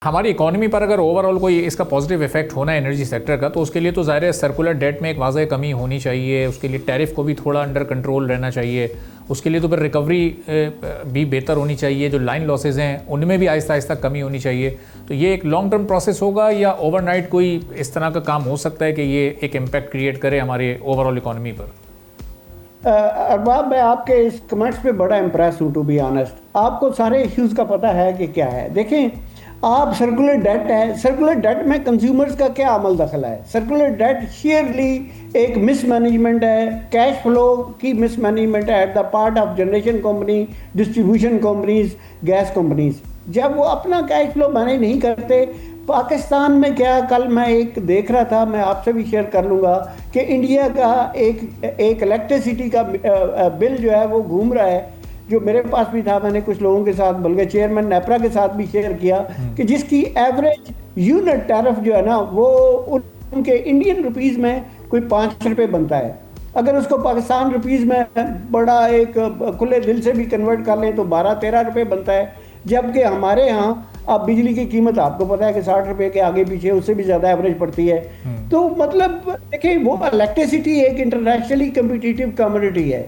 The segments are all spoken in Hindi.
हमारी इकोनॉमी पर अगर ओवरऑल कोई इसका पॉजिटिव इफेक्ट होना है एनर्जी सेक्टर का, तो उसके लिए तो ज़ाहिर है सर्कुलर डेट में एक वाज़ह कमी होनी चाहिए, उसके लिए टैरिफ को भी थोड़ा अंडर कंट्रोल रहना चाहिए, उसके लिए तो फिर रिकवरी भी बेहतर होनी चाहिए, जो लाइन लॉसेज हैं उनमें भी आहिस्ता आहिस्ता कमी होनी चाहिए। तो ये एक लॉन्ग टर्म प्रोसेस होगा या ओवरनाइट कोई इस तरह का काम हो सकता है कि ये एक इम्पैक्ट क्रिएट करे हमारे ओवरऑल इकोनॉमी पर? अरबाब, मैं आपके इस कमेंट्स पे बड़ा इम्प्रेस हूँ टू बी ऑनेस्ट। आपको सारे इश्यूज़ का पता है कि क्या है। देखें, आप सर्कुलर डेट है, सर्कुलर डेट में कंज्यूमर्स का क्या अमल दखल है? सर्कुलर डेट शेयरली एक मिसमैनेजमेंट है, कैश फ्लो की मिसमैनेजमेंट है at the part of generation company, distribution companies, gas companies. जब वो अपना कैश फ्लो मैनेज नहीं करते, पाकिस्तान में क्या, कल मैं एक देख रहा था, मैं आपसे भी शेयर कर लूँगा कि इंडिया का एक इलेक्ट्रिसिटी का बिल जो है वो घूम रहा है, जो मेरे पास भी था, मैंने कुछ लोगों के साथ बल्कि चेयरमैन नेपरा के साथ भी शेयर किया कि जिसकी एवरेज यूनिट टैरिफ जो है ना वो उनके इंडियन रुपीज़ में कोई 5 रुपये बनता है। अगर उसको पाकिस्तान रुपीज़ में बड़ा एक खुले दिल से भी कन्वर्ट कर लें तो 12-13 रुपये बनता है, जबकि हमारे यहाँ अब बिजली की कीमत आपको पता है कि 60 रुपये के आगे पीछे उससे भी ज़्यादा एवरेज पड़ती है। तो मतलब देखिए, वो इलेक्ट्रिसिटी एक इंटरनेशनली कम्पिटिटिव कमोडिटी है,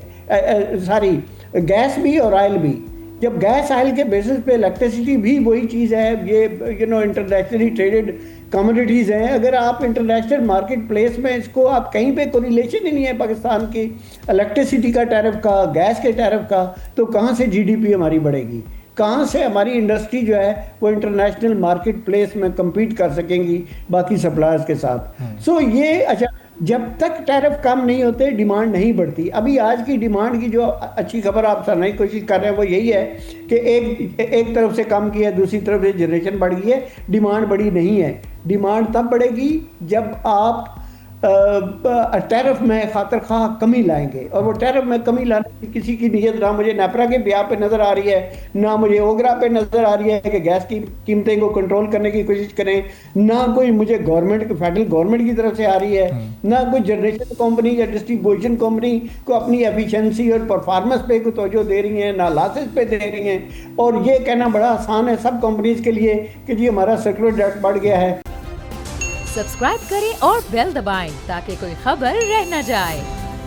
सारी गैस भी और ऑयल भी। जब गैस ऑयल के बेसिस पे इलेक्ट्रिसिटी भी वही चीज़ है, ये इंटरनेशनली ट्रेडेड कमोडिटीज़ हैं। अगर आप इंटरनेशनल मार्केट प्लेस में इसको आप कहीं पे कोरिलेशन ही नहीं है पाकिस्तान की इलेक्ट्रिसिटी का टैरिफ का, गैस के टैरिफ का, तो कहाँ से जीडीपी हमारी बढ़ेगी? कहाँ से हमारी इंडस्ट्री जो है वो इंटरनेशनल मार्केट प्लेस में कम्पीट कर सकेंगी बाकी सप्लायर्स के साथ? सो ये अच्छा, जब तक टैरिफ कम नहीं होते डिमांड नहीं बढ़ती। अभी आज की डिमांड की जो अच्छी खबर आप सुनाने की कोशिश कर रहे हैं वो यही है कि एक तरफ से कम किया है, दूसरी तरफ से जनरेशन बढ़ गई है, डिमांड बढ़ी नहीं है। डिमांड तब बढ़ेगी जब आप टैरिफ में खातर खा कमी लाएंगे, और वो टैरिफ में कमी लाने की किसी की नीयत ना मुझे नेपरा के ब्याह पे नज़र आ रही है, ना मुझे ओगरा पे नज़र आ रही है कि गैस की कीमतें को कंट्रोल करने की कोशिश करें, ना कोई मुझे गवर्नमेंट, फेडरल गवर्नमेंट की तरफ से आ रही है, ना कोई जनरेशन कंपनी या डिस्ट्रीब्यूशन कंपनी को अपनी एफिशिएंसी और परफॉर्मेंस पे को तवज्जो दे रही हैं, ना लॉसेस पे दे रही हैं। और ये कहना बड़ा आसान है सब कंपनीज के लिए कि जी हमारा सर्कुलर डेट बढ़ गया है। सब्सक्राइब करें और बेल दबाएं ताकि कोई खबर रह न जाए।